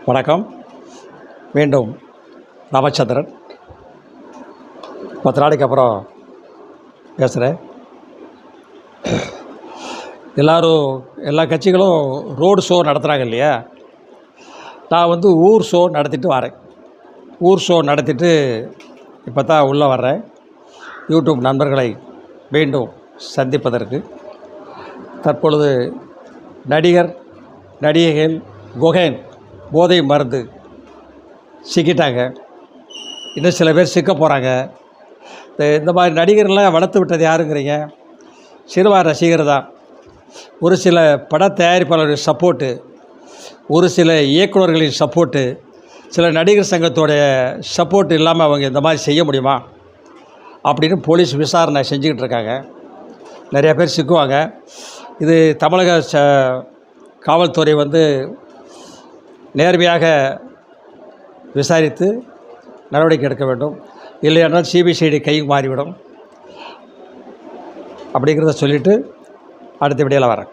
வணக்கம். மீண்டும் ராமச்சந்திரன் 10 நாளைக்கு அப்புறம் பேசுகிறேன். எல்லா கட்சிகளும் ரோடு ஷோ நடத்துகிறாங்க இல்லையா? நான் ஊர் ஷோ நடத்திட்டு வரேன். ஊர் ஷோ நடத்திட்டு இப்போ தான் உள்ளே வர்றேன். யூடியூப் நண்பர்களை மீண்டும் சந்திப்பதற்கு. தற்பொழுது நடிகைகள் கொகைன் போதை மருந்து சிக்கிட்டாங்க. இன்னும் சில பேர் சிக்க போகிறாங்க. இந்த மாதிரி நடிகர்கள்லாம் வளர்த்து விட்டது யாருங்கிறீங்க? சினிமா ரசிகர் தான். ஒரு சில பட தயாரிப்பாளர்களின் சப்போர்ட்டு, ஒரு சில இயக்குநர்களின் சப்போர்ட்டு, சில நடிகர் சங்கத்தோடைய சப்போர்ட் இல்லாமல் அவங்க இந்த மாதிரி செய்ய முடியுமா அப்படின்னு போலீஸ் விசாரணை செஞ்சுக்கிட்டு இருக்காங்க. நிறையா பேர் சிக்குவாங்க. இது தமிழக காவல்துறை நேர்மையாக விசாரித்து நடவடிக்கை எடுக்க வேண்டும். இல்லையானால் சிபிசிஐடி கைக்கு மாறிவிடும். அப்படிங்கிறத சொல்லிவிட்டு அடுத்த விடையில் வரேன்.